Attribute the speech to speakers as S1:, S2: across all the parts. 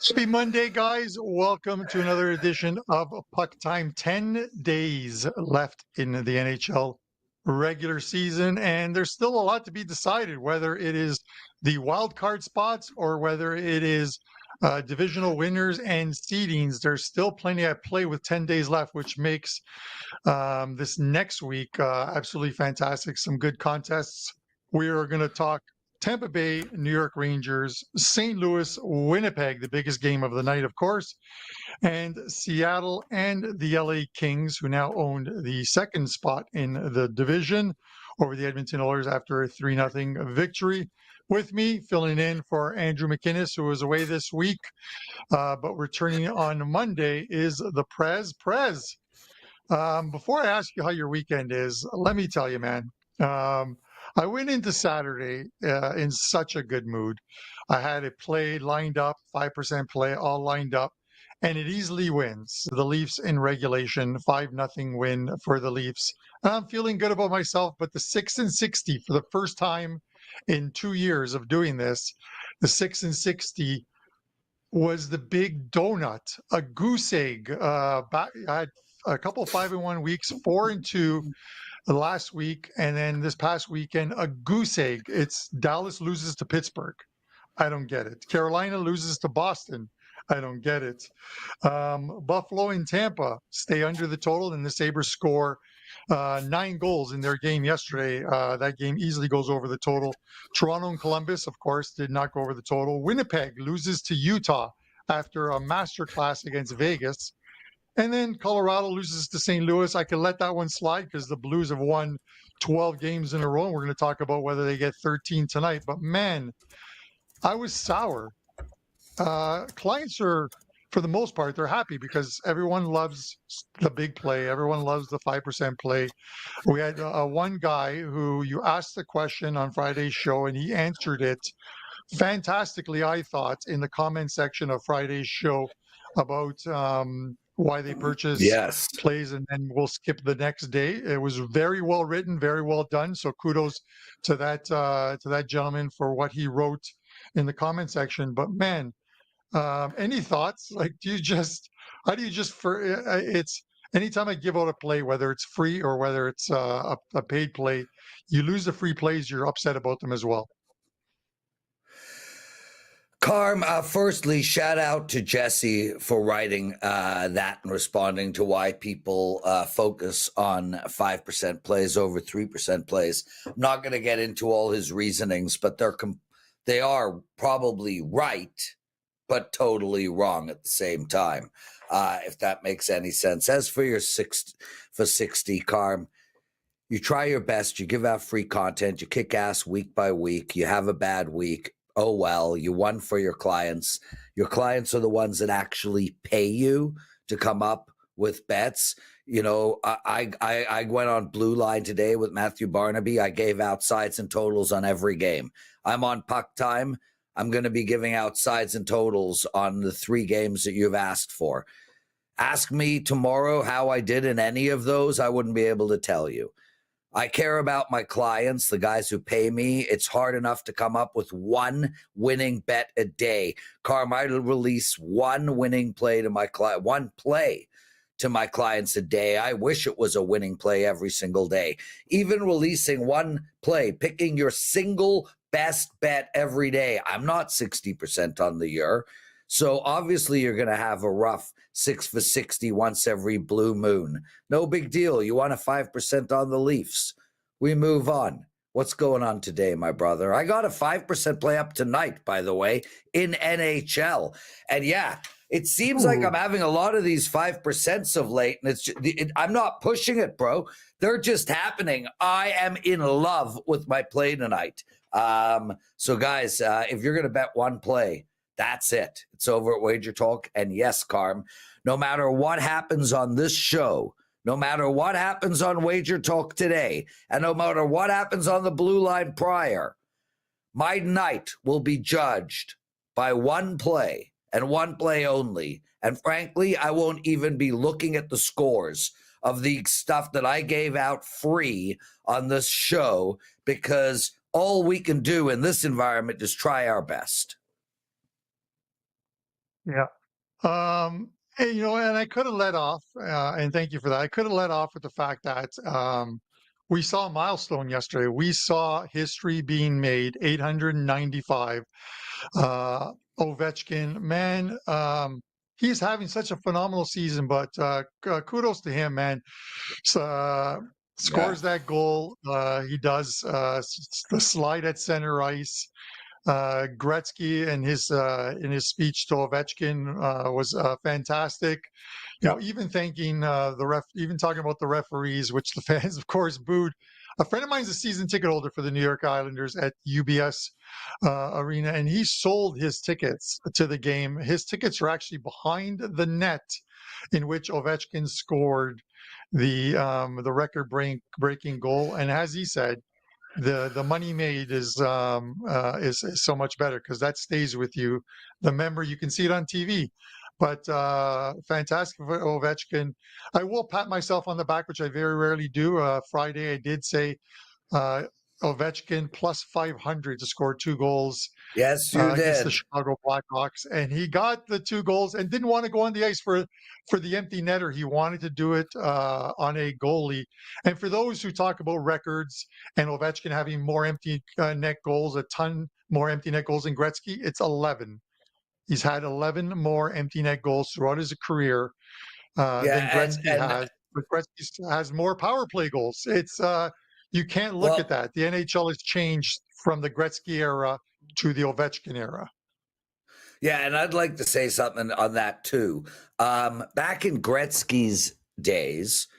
S1: Happy Monday, guys. Welcome to another edition of Puck Time. 10 days left in the NHL regular season, and there's still a lot to be decided, whether it is the wild card spots or whether it is divisional winners and seedings. There's still plenty at play with 10 days left, which makes this next week absolutely fantastic. Some good contests. We are going to talk Tampa Bay, New York Rangers, St. Louis, Winnipeg, the biggest game of the night, of course, and Seattle and the LA Kings, who now owned the second spot in the division over the Edmonton Oilers after a 3-0 victory. With me, filling in for Andrew McInnes, who was away this week, but returning on Monday, is the Prez. Prez, before I ask you how your weekend is, let me tell you, man. I went into Saturday in such a good mood. I had a play lined up, 5% play, all lined up, and it easily wins. The Leafs in regulation, 5-0 win for the Leafs. And I'm feeling good about myself, but the 6 and 60 for the first time in 2 years of doing this, the 6 and 60 was the big donut, a goose egg. I had a couple 5-1 weeks, 4-2 last week, and then this past weekend, a goose egg. It's Dallas loses to Pittsburgh. I don't get it. Carolina loses to Boston. I don't get it. Buffalo and Tampa stay under the total, and the Sabres score 9 goals in their game yesterday. That game easily goes over the total. Toronto and Columbus, of course, did not go over the total. Winnipeg loses to Utah after a masterclass against Vegas. And then Colorado loses to St. Louis. I can let that one slide because the Blues have won 12 games in a row. We're going to talk about whether they get 13 tonight. But man, I was sour. Clients are, for the most part, they're happy because everyone loves the big play. Everyone loves the 5% play. We had one guy who you asked the question on Friday's show, and he answered it fantastically, I thought, in the comment section of Friday's show about why they purchase
S2: Yes.
S1: plays, and then we'll skip the next day. It was very well written, very well done. So kudos to that gentleman for what he wrote in the comment section. But man, any thoughts? Like, how do you just it's anytime I give out a play, whether it's free or whether it's a paid play, you lose the free plays, you're upset about them as well.
S2: Carm, firstly, shout out to Jesse for writing that and responding to why people focus on 5% plays over 3% plays. I'm not going to get into all his reasonings, but they are probably right, but totally wrong at the same time, if that makes any sense. As for your 60, Carm, you try your best. You give out free content. You kick ass week by week. You have a bad week. Oh, well, you won for your clients. Your clients are the ones that actually pay you to come up with bets. You know, I went on Blue Line today with Matthew Barnaby. I gave out sides and totals on every game. I'm on PuckTime. I'm going to be giving out sides and totals on the 3 games that you've asked for. Ask me tomorrow how I did in any of those. I wouldn't be able to tell you. I care about my clients, the guys who pay me. It's hard enough to come up with one winning bet a day. Carmine will release one winning play to my client, one play to my clients a day. I wish it was a winning play every single day. Even releasing one play, picking your single best bet every day. I'm not 60% on the year. So obviously you're going to have a rough 6 for 60 once every blue moon. No big deal. You want a 5% on the Leafs. We move on. What's going on today, my brother? I got a 5% play up tonight, by the way, in NHL. And yeah, it seems like I'm having a lot of these 5% of late, and I'm not pushing it, bro. They're just happening. I am in love with my play tonight. So guys, if you're going to bet one play, that's it. It's over at WagerTalk. And yes, Carm, no matter what happens on this show, no matter what happens on WagerTalk today, and no matter what happens on the Blue Line prior, my night will be judged by one play and one play only. And frankly, I won't even be looking at the scores of the stuff that I gave out free on this show, because all we can do in this environment is try our best.
S1: Yeah. And, and I could have let off, and thank you for that. I could have let off with the fact that we saw a milestone yesterday. We saw history being made, 895. Ovechkin, man, he's having such a phenomenal season, but kudos to him, man.
S2: Yeah.
S1: Scores that goal. He does the slide at center ice. Gretzky in his speech to Ovechkin was fantastic.
S2: Yeah.
S1: Even thanking even talking about the referees, which the fans, of course, booed. A friend of mine's a season ticket holder for the New York Islanders at UBS Arena, and he sold his tickets to the game. His tickets are actually behind the net in which Ovechkin scored the record breaking goal. And as he said, the money made is so much better because that stays with you. The member, you can see it on TV. But fantastic for Ovechkin. I will pat myself on the back, which I very rarely do. Friday, I did say uh, Ovechkin plus 500 to score 2 goals
S2: Yes, you
S1: against the
S2: did.
S1: Chicago Blackhawks, and he got the 2 goals and didn't want to go on the ice for the empty netter. He wanted to do it on a goalie. And for those who talk about records and Ovechkin having more empty net goals, a ton more empty net goals than Gretzky, it's 11. He's had 11 more empty net goals throughout his career
S2: Yeah,
S1: than
S2: and
S1: Gretzky has. But Gretzky has more power play goals. It's you can't look at
S2: well,
S1: that. The NHL has changed from the Gretzky era to the Ovechkin era.
S2: yeah, and I'd like to say something on that too. Back in Gretzky's days,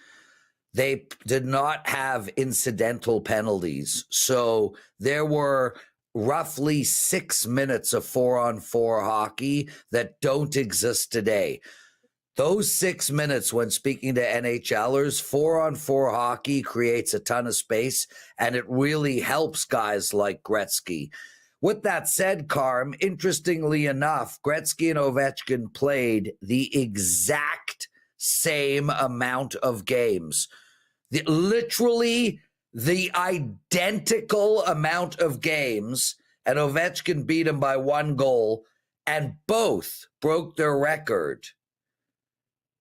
S2: they did not have incidental penalties. So there were roughly 6 minutes of 4-on-4 hockey that don't exist today. Those 6 minutes, when speaking to NHLers, 4-on-4 hockey creates a ton of space, and it really helps guys like Gretzky. With that said, Carm, interestingly enough, Gretzky and Ovechkin played the exact same amount of games. Literally the identical amount of games, and Ovechkin beat him by 1 goal, and both broke their record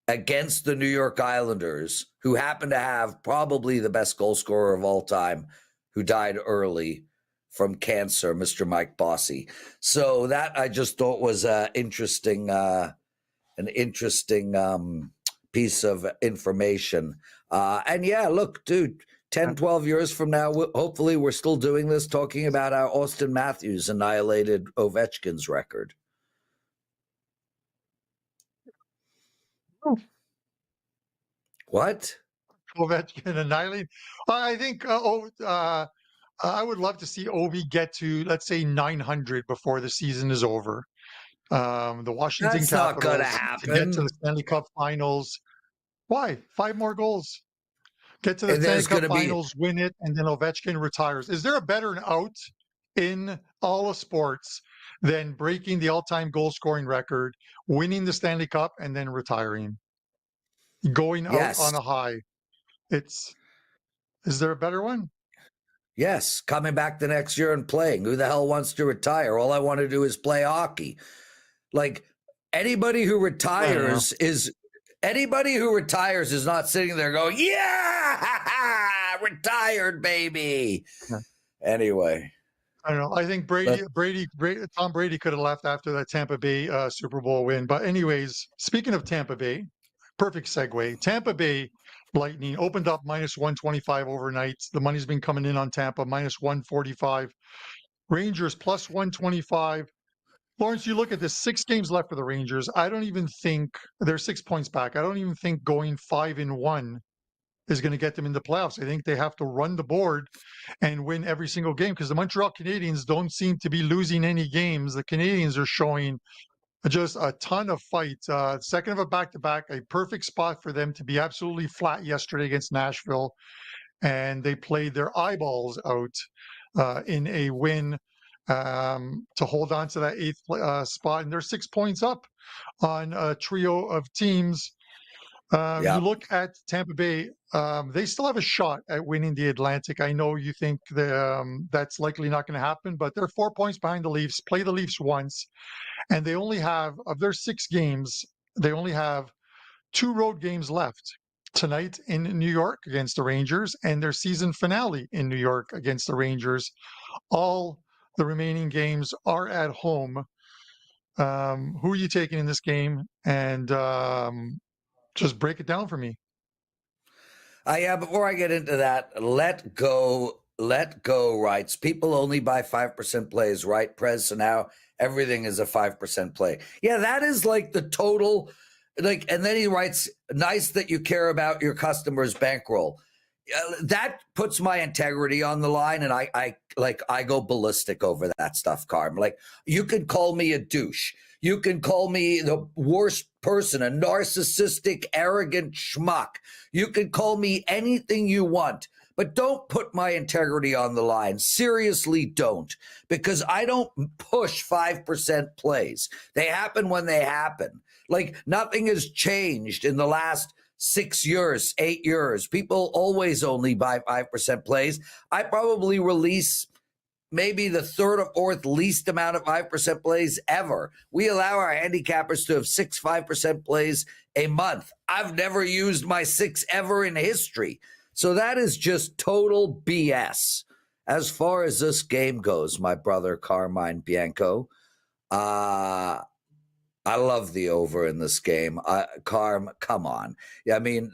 S2: against the New York Islanders, who happen to have probably the best goal scorer of all time, who died early from cancer, Mr. Mike Bossy. So that I just thought was an interesting piece of information. And yeah, look, dude, 10, 12 years from now, hopefully we're still doing this, talking about how Austin Matthews annihilated Ovechkin's record. What?
S1: Ovechkin annihilate. I think. I would love to see Ovi get to, let's say, 900 before the season is over. The Washington
S2: That's not going to
S1: Capitals to get to the
S2: happen.
S1: Stanley Cup Finals. Why? 5 more goals. Get to the
S2: And
S1: Stanley
S2: there's going
S1: Cup
S2: to be,
S1: Finals, win it, and then Ovechkin retires. Is there a better out in all of sports than breaking the all-time goal scoring record, winning the Stanley Cup, and then retiring, going out
S2: yes,
S1: on a high? It's Is there a better one?
S2: yes, coming back the next year and playing. Who the hell wants to retire? All I want to do is play hockey. Like anybody who
S1: I don't know.
S2: retires is not sitting there going, yeah, retired, baby.
S1: Yeah.
S2: Anyway,
S1: I don't know. I think Tom Brady could have left after that Tampa Bay Super Bowl win. But anyways, speaking of Tampa Bay, perfect segue. Tampa Bay Lightning opened up minus 125 overnight. The money's been coming in on Tampa minus 145. Rangers plus 125. Lawrence, you look at this, 6 games left for the Rangers. I don't even think they're 6 points back. I don't even think going 5-1 is going to get them in the playoffs. I think they have to run the board and win every single game because the Montreal Canadiens don't seem to be losing any games. The Canadiens are showing just a ton of fight. Second of a back-to-back, a perfect spot for them to be absolutely flat yesterday against Nashville. And they played their eyeballs out in a win to hold on to that eighth spot. And they're 6 points up on a trio of teams
S2: Yeah.
S1: You look at Tampa Bay, they still have a shot at winning the Atlantic. I know you think that's likely not going to happen, but they're 4 points behind the Leafs, play the Leafs once, and they only have, of their 6 games, they only have 2 road games left. Tonight in New York against the Rangers, and their season finale in New York against the Rangers. All the remaining games are at home. Who are you taking in this game? And just break it down for me.
S2: Yeah, before I get into that, let go rights. People only buy 5% plays, right, Prez? So now everything is a 5% play. Yeah, that is like the total, like, and then he writes, nice that you care about your customers' bankroll. That puts my integrity on the line, and I go ballistic over that stuff, Carm. Like, you could call me a douche. You can call me the worst person, a narcissistic, arrogant schmuck. You can call me anything you want, but don't put my integrity on the line. Seriously, don't, because I don't push 5% plays. They happen when they happen. Like, nothing has changed in the last 6 years, 8 years. People always only buy 5% plays. I probably release maybe the third or fourth least amount of 5% plays ever. We allow our handicappers to have 6 5% plays a month. I've never used my 6 ever in history. So that is just total BS. As far as this game goes, my brother Carmine Bianco, I love the over in this game. Carm, come on. I mean,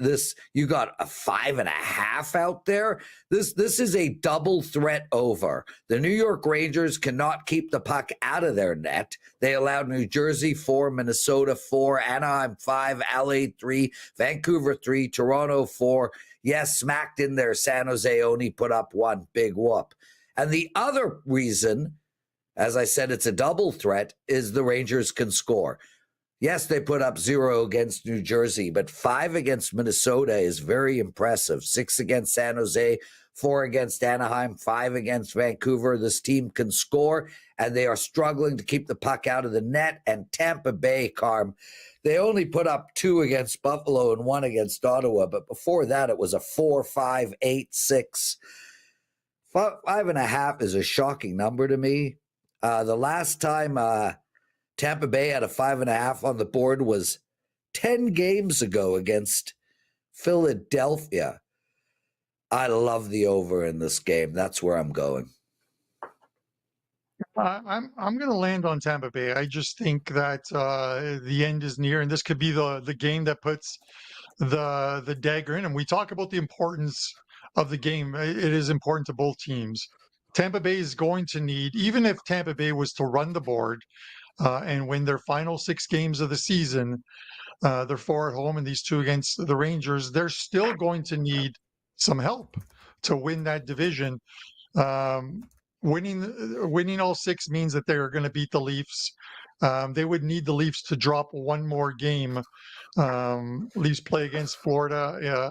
S2: you got a 5.5 out there. This is a double threat over. The New York Rangers cannot keep the puck out of their net. They allowed New Jersey 4, Minnesota 4, Anaheim 5, LA 3, Vancouver 3, Toronto 4. Yes, smacked in there. San Jose only put up 1. Big whoop. And the other reason, as I said, it's a double threat, is the Rangers can score. Yes, they put up 0 against New Jersey, but 5 against Minnesota is very impressive. 6 against San Jose, 4 against Anaheim, 5 against Vancouver. This team can score, and they are struggling to keep the puck out of the net. And Tampa Bay, Carm, they only put up 2 against Buffalo and 1 against Ottawa, but before that it was a 4-5-8-6. 5.5 is a shocking number to me. The last time Tampa Bay had a 5.5 on the board was 10 games ago against Philadelphia. I love the over in this game. That's where I'm going.
S1: I'm going to land on Tampa Bay. I just think that the end is near, and this could be the game that puts the dagger in. And we talk about the importance of the game. It is important to both teams. Tampa Bay is going to need, even if Tampa Bay was to run the board and win their final 6 games of the season, they're 4 at home and these 2 against the Rangers, they're still going to need some help to win that division. Winning all 6 means that they're going to beat the Leafs. They would need the Leafs to drop 1 more game. Leafs play against Florida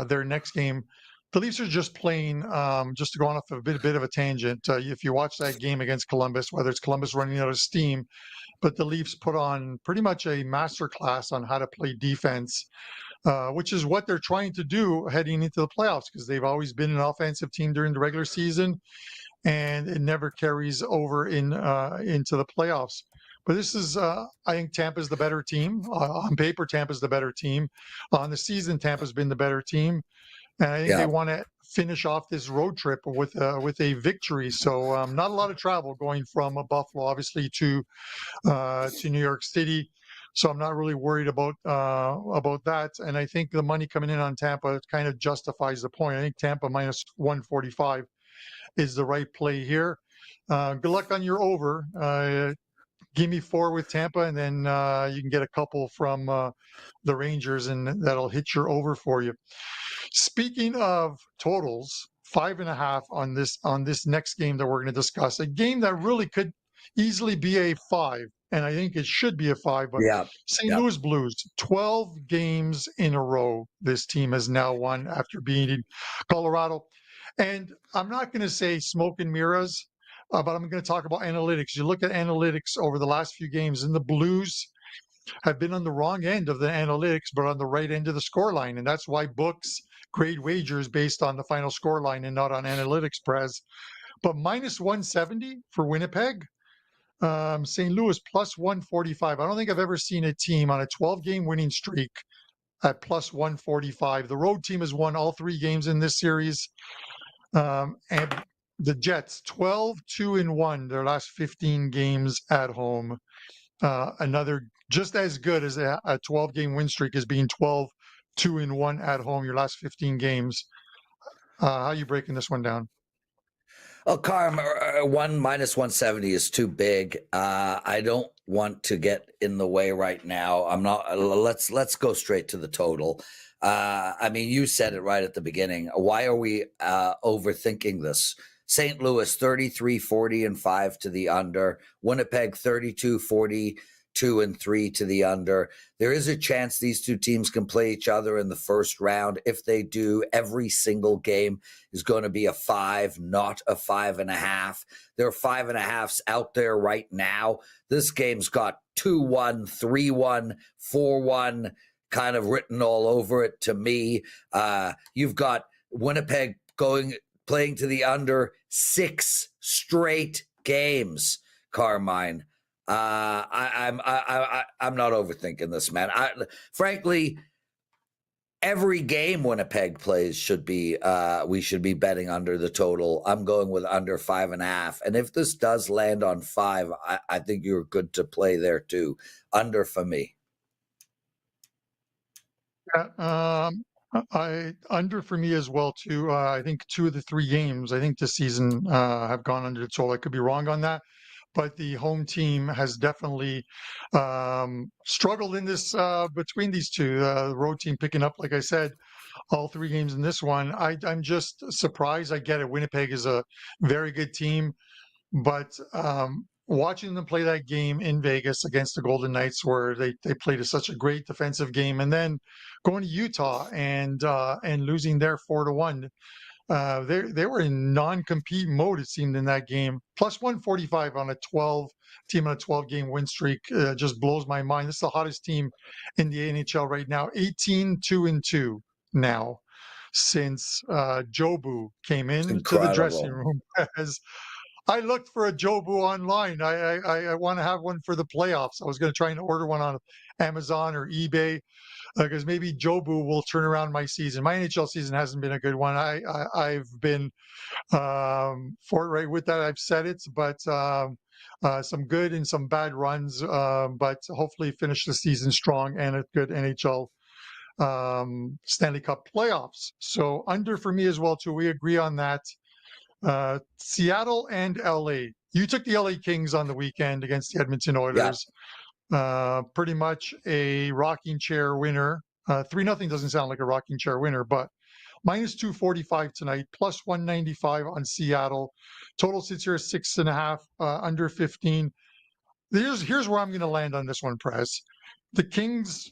S1: their next game. The Leafs are just playing, just to go on off a bit of a tangent. If you watch that game against Columbus, whether it's Columbus running out of steam, but the Leafs put on pretty much a masterclass on how to play defense, which is what they're trying to do heading into the playoffs, because they've always been an offensive team during the regular season, and it never carries over into the playoffs. But this is, I think Tampa's the better team. On paper, Tampa's the better team. On the season, Tampa's been the better team. And I think they want to finish off this road trip with a victory. So not a lot of travel going from Buffalo, obviously, to New York City. So I'm not really worried about that. And I think the money coming in on Tampa kind of justifies the point. I think Tampa minus 145 is the right play here. Good luck on your over. Give me 4 with Tampa, and then you can get a couple from the Rangers, and that'll hit your over for you. Speaking of totals, 5.5 on this next game that we're going to discuss, a game that really could easily be a 5, and I think it should be a 5. But St. Louis Blues, 12 games in a row, this team has now won after beating Colorado. And I'm not going to say smoke and mirrors, but I'm going to talk about analytics. You look at analytics over the last few games, and the Blues have been on the wrong end of the analytics, but on the right end of the score line. And that's why books grade wagers based on the final score line and not on analytics, Prez. But minus 170 for Winnipeg. St. Louis plus 145. I don't think I've ever seen a team on a 12-game winning streak at plus 145. The road team has won all 3 games in this series. And the Jets, 12-2-1, their last 15 games at home. Another just as good as a 12-game win streak as being 12-2-1 at home, your last 15 games. How are you breaking this one down?
S2: Oh, Carm, one minus 170 is too big. I don't want to get in the way right now. I'm not. Let's go straight to the total. I mean, you said it right at the beginning. Why are we overthinking this? St. Louis 33-40-5 to the under. Winnipeg 32-42-3 to the under. There is a chance these two teams can play each other in the first round. If they do, every single game is going to be a 5, not a 5.5. There are 5.5s out there right now. This game's got 2-1, 3-1, 4-1 kind of written all over it to me. You've got Winnipeg playing to the under 6 straight games, Carmine. I'm not overthinking this, man. Frankly, every game Winnipeg plays we should be betting under the total. I'm going with under 5.5. And if this does land on 5, I think you're good to play there too. Under for me.
S1: Yeah, under for me as well too. I think 2 of the 3 games I think this season have gone under the total. I could be wrong on that, but the home team has definitely struggled in this between these two. The road team picking up, like I said, all 3 games in this one. I'm just surprised. I get it. Winnipeg is a very good team, but watching them play that game in Vegas against the Golden Knights, where they played such a great defensive game, and then going to Utah and losing there 4-1. They were in non-compete mode, it seemed, in that game. Plus 145 on a 12-game win streak just blows my mind. This is the hottest team in the NHL right now. 18-2-2 now since Jobu came into the dressing room. As I looked for a Jobu online. I want to have one for the playoffs. I was going to try and order one on Amazon or eBay because maybe Jobu will turn around my season. My NHL season hasn't been a good one. I've been forthright with that. I've said it, but some good and some bad runs. But hopefully finish the season strong and a good NHL Stanley Cup playoffs. So under for me as well too. We agree on that. Seattle and LA. You took the LA Kings on the weekend against the Edmonton Oilers. Yeah. Pretty much a rocking chair winner. 3-0 doesn't sound like a rocking chair winner, but minus 245 tonight, plus 195 on Seattle. Total sits here at 6.5, under 15. Here's where I'm going to land on this one, Prez. The Kings.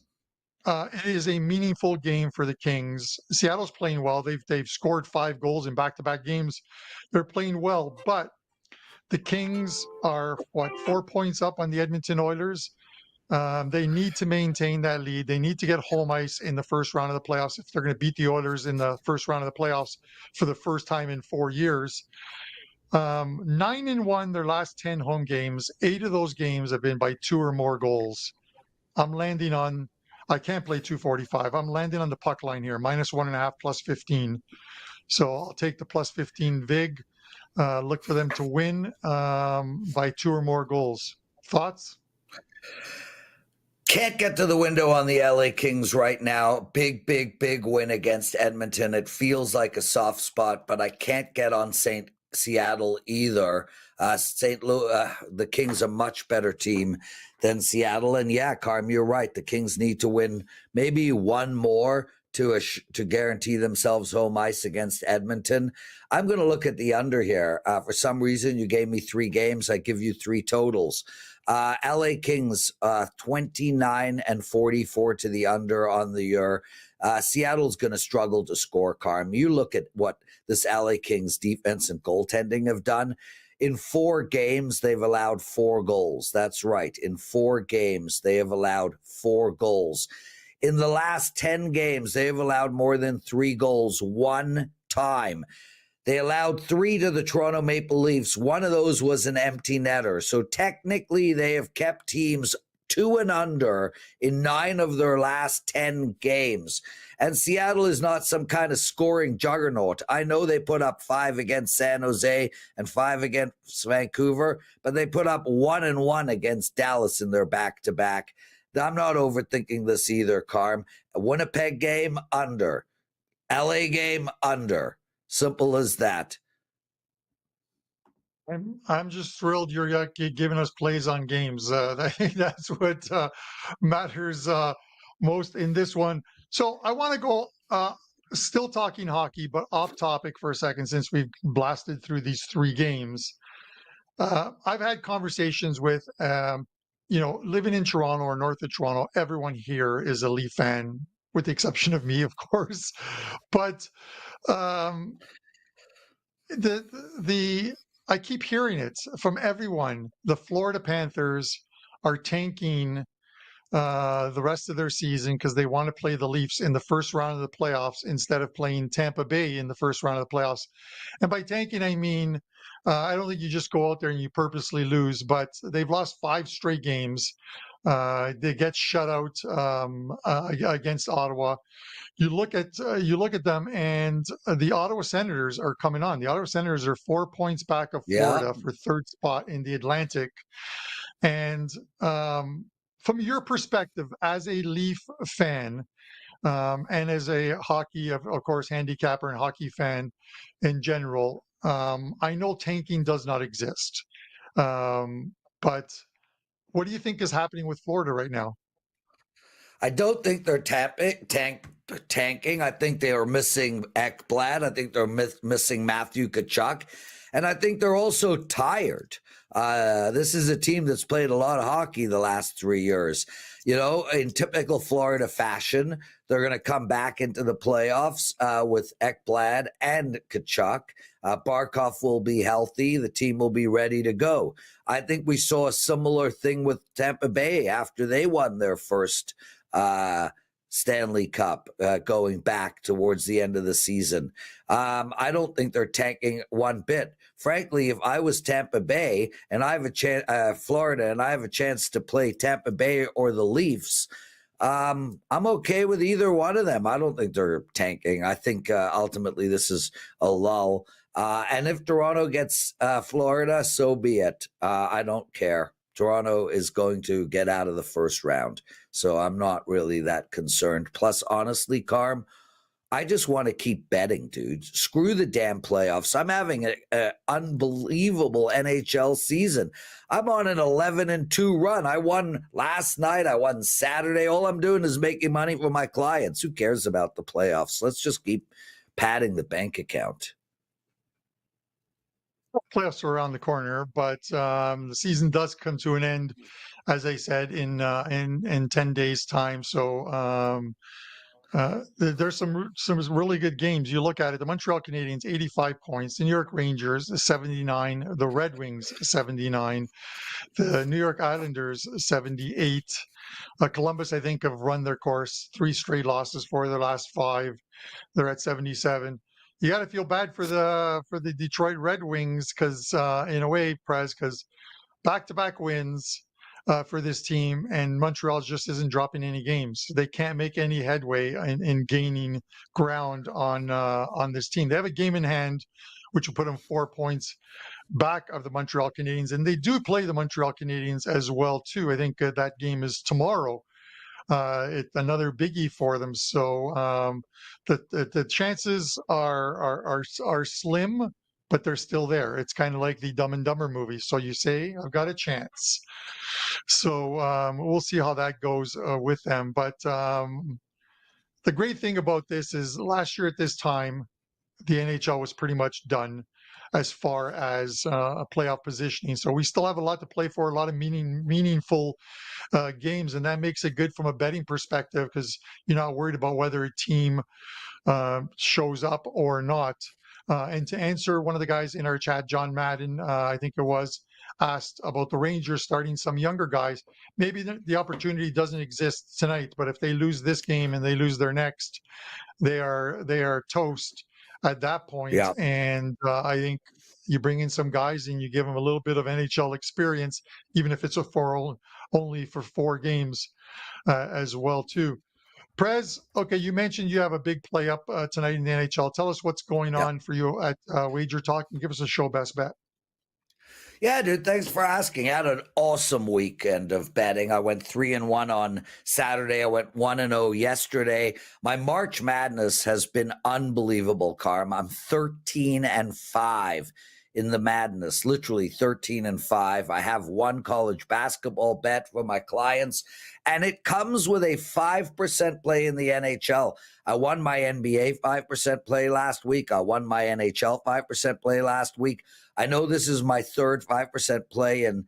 S1: It is a meaningful game for the Kings. Seattle's playing well. They've scored 5 goals in back-to-back games. They're playing well, but the Kings are 4 points up on the Edmonton Oilers. They need to maintain that lead. They need to get home ice in the first round of the playoffs if they're going to beat the Oilers in the first round of the playoffs for the first time in 4 years. 9-1 their last 10 home games. 8 of those games have been by 2 or more goals. I'm landing on. I can't play 245. I'm landing on the puck line here, minus 1.5, plus 15. So I'll take the plus 15 VIG. Look for them to win by 2 or more goals. Thoughts?
S2: Can't get to the window on the LA Kings right now. Big win against Edmonton. It feels like a soft spot, but I can't get on Seattle either. St. Louis, the Kings, a much better team than Seattle. And yeah, Carm, you're right. The Kings need to win maybe one more to guarantee themselves home ice against Edmonton. I'm going to look at the under here. For some reason, you gave me 3 games. I give you 3 totals. LA Kings, 29-44 to the under on the year. Seattle's going to struggle to score, Carm. You look at what this LA Kings defense and goaltending have done. In 4 games, they've allowed 4 goals. That's right. In 4 games, they have allowed 4 goals. In the last 10 games, they have allowed more than 3 goals one time. They allowed 3 to the Toronto Maple Leafs. One of those was an empty netter. So technically, they have kept teams 2 and under in 9 of their last 10 games. And Seattle is not some kind of scoring juggernaut. I know they put up 5 against San Jose and 5 against Vancouver, but they put up 1 and 1 against Dallas in their back-to-back. I'm not overthinking this either, Carm. A Winnipeg game, under. LA game, under. Simple as that.
S1: I'm just thrilled you're giving us plays on games. That's what matters most in this one. So I want to go, still talking hockey, but off topic for a second since we've blasted through these 3 games. I've had conversations with, living in Toronto or north of Toronto, everyone here is a Leaf fan, with the exception of me, of course. But um, the I keep hearing it from everyone. The Florida Panthers are tanking the rest of their season because they want to play the Leafs in the first round of the playoffs instead of playing Tampa Bay in the first round of the playoffs. And by tanking, I mean, I don't think you just go out there and you purposely lose, but they've lost 5 straight games. They get shut out against Ottawa. You look at them, and the Ottawa Senators are coming on. The Ottawa Senators are 4 points back of Florida for 3rd spot in the Atlantic. And from your perspective as a Leaf fan, and as a hockey, of course, handicapper and hockey fan in general, I know tanking does not exist. But what do you think is happening with Florida right now?
S2: I don't think they're tanking. I think they are missing Ekblad. I think they're missing Matthew Tkachuk. And I think they're also tired. This is a team that's played a lot of hockey the last 3 years. In typical Florida fashion, they're going to come back into the playoffs with Ekblad and Tkachuk. Barkov will be healthy. The team will be ready to go. I think we saw a similar thing with Tampa Bay after they won their first Stanley Cup going back towards the end of the season. I don't think they're tanking one bit. Frankly, if I was Tampa Bay and I have a chance, Florida, and I have a chance to play Tampa Bay or the Leafs, I'm okay with either one of them. I don't think they're tanking. I think ultimately this is a lull. And if Toronto gets Florida, so be it. I don't care. Toronto is going to get out of the first round. So I'm not really that concerned. Plus, honestly, Carm, I just want to keep betting, dude. Screw the damn playoffs. I'm having an unbelievable NHL season. I'm on an 11-2 run. I won last night. I won Saturday. All I'm doing is making money for my clients. Who cares about the playoffs? Let's just keep padding the bank account.
S1: Playoffs are around the corner, but the season does come to an end, as I said, in 10 days' time. So there's some really good games. You look at it: the Montreal Canadiens 85 points, the New York Rangers 79, the Red Wings 79, the New York Islanders 78. Columbus, I think, have run their course, 3 straight losses for their last 5. They're at 77. You got to feel bad for the Detroit Red Wings because, in a way, Prez, because back-to-back wins for this team, and Montreal just isn't dropping any games. They can't make any headway in gaining ground on this team. They have a game in hand, which will put them 4 points back of the Montreal Canadiens, and they do play the Montreal Canadiens as well too. I think that game is tomorrow. It's another biggie for them. So the chances are slim, but they're still there. It's kind of like the Dumb and Dumber movie. So you say, I've got a chance. So we'll see how that goes with them. But the great thing about this is last year at this time, the NHL was pretty much done as far as a playoff positioning. So we still have a lot to play for, a lot of meaningful games, and that makes it good from a betting perspective because you're not worried about whether a team shows up or not. And to answer one of the guys in our chat, John Madden, I think it was, asked about the Rangers starting some younger guys. Maybe the opportunity doesn't exist tonight, but if they lose this game and they lose their next, they are toast at that point.
S2: Yeah.
S1: And I think you bring in some guys and you give them a little bit of NHL experience, even if it's only for 4 games as well too. Prez, okay, you mentioned you have a big play up tonight in the NHL. Tell us what's going
S2: Yeah.
S1: on for you at WagerTalk and give us a show best bet.
S2: Yeah, dude, thanks for asking. I had an awesome weekend of betting. I went 3-1 on Saturday. I went 1-0 yesterday. My March Madness has been unbelievable, Carm. I'm 13-5 in the madness, literally 13-5. I have one college basketball bet for my clients, and it comes with a 5% play in the NHL. I won my NBA 5% play last week. I won my NHL 5% play last week. I know this is my third 5% play in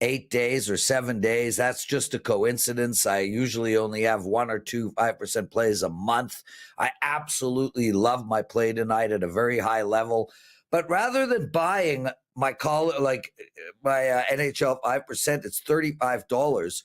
S2: 8 days or 7 days. That's just a coincidence. I usually only have 1 or 2 5% plays a month. I absolutely love my play tonight at a very high level. But rather than buying my NHL 5%, it's $35.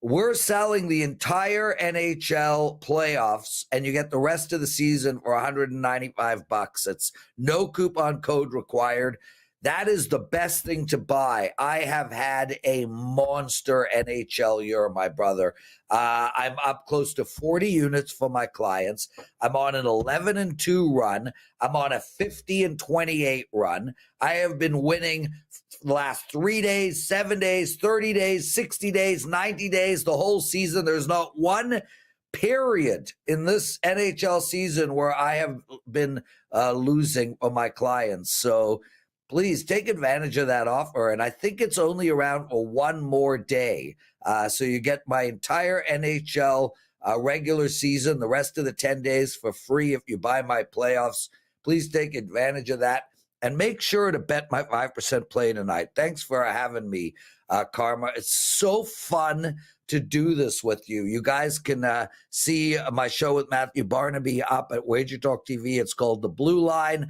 S2: We're selling the entire NHL playoffs, and you get the rest of the season for $195. It's no coupon code required. That is the best thing to buy. I have had a monster NHL year, my brother. I'm up close to 40 units for my clients. I'm on an 11-2 run. I'm on a 50-28 run. I have been winning the last 3 days, 7 days, 30 days, 60 days, 90 days, the whole season. There's not one period in this NHL season where I have been losing for my clients. So please take advantage of that offer. And I think it's only around for one more day. So you get my entire NHL regular season, the rest of the 10 days for free if you buy my playoffs. Please take advantage of that. And make sure to bet my 5% play tonight. Thanks for having me, Karma. It's so fun to do this with you. You guys can see my show with Matthew Barnaby up at WagerTalk TV. It's called The Blue Line.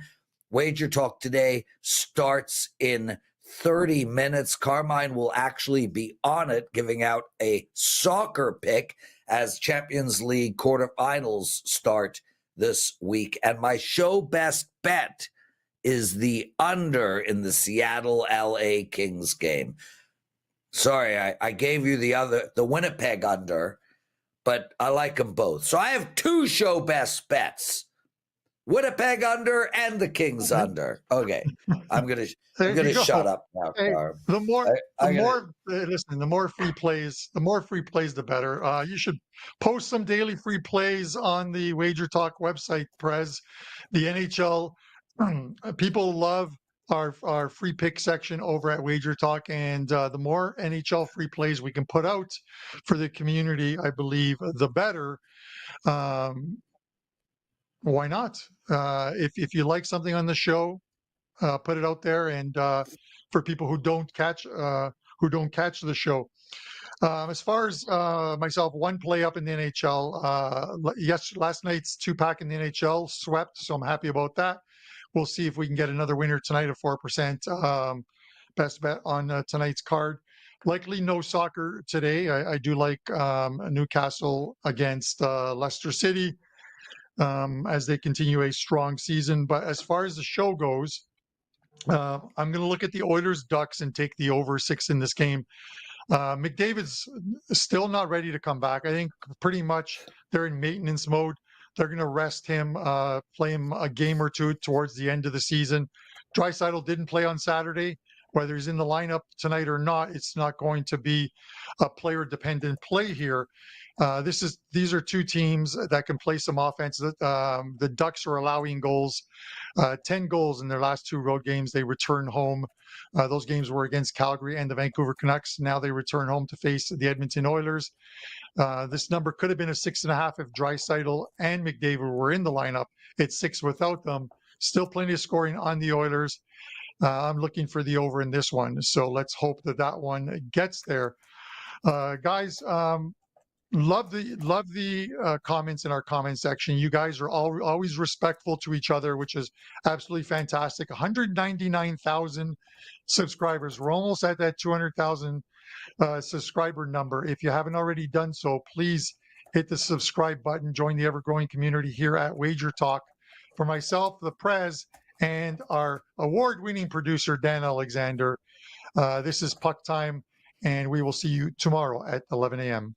S2: WagerTalk today starts in 30 minutes. Carmine will actually be on it, giving out a soccer pick as Champions League quarterfinals start this week. And my show best bet is the under in the Seattle LA Kings game. Sorry, I gave you the Winnipeg under, but I like them both. So I have 2 show best bets. Winnipeg under and the Kings under. Okay. I'm gonna shut up now, Carm.
S1: The more free plays, the better. You should post some daily free plays on the WagerTalk website, Prez. The NHL people love our free pick section over at WagerTalk, and the more NHL free plays we can put out for the community, I believe, the better. Why not? If you like something on the show, put it out there, and for people who don't catch the show. As far as myself, one play up in the NHL. Last night's 2-pack in the NHL swept, so I'm happy about that. We'll see if we can get another winner tonight of 4%. Best bet on tonight's card. Likely no soccer today. I do like Newcastle against Leicester City as they continue a strong season. But as far as the show goes, I'm going to look at the Oilers Ducks and take the over 6 in this game. McDavid's still not ready to come back. I think pretty much they're in maintenance mode. They're going to rest him, play him a game or two towards the end of the season. Draisaitl didn't play on Saturday. Whether he's in the lineup tonight or not, it's not going to be a player-dependent play here. These are 2 teams that can play some offense. The Ducks are allowing goals, 10 goals in their last 2 road games. They return home. Those games were against Calgary and the Vancouver Canucks. Now they return home to face the Edmonton Oilers. This number could have been a 6.5 if Draisaitl and McDavid were in the lineup. It's 6 without them. Still plenty of scoring on the Oilers. I'm looking for the over in this one. So let's hope that one gets there. Guys, Love the comments in our comment section. You guys are always respectful to each other, which is absolutely fantastic. 199,000 subscribers. We're almost at that 200,000 subscriber number. If you haven't already done so, please hit the subscribe button. Join the ever-growing community here at WagerTalk. For myself, the Prez, and our award-winning producer Dan Alexander, this is Puck Time, and we will see you tomorrow at 11 a.m.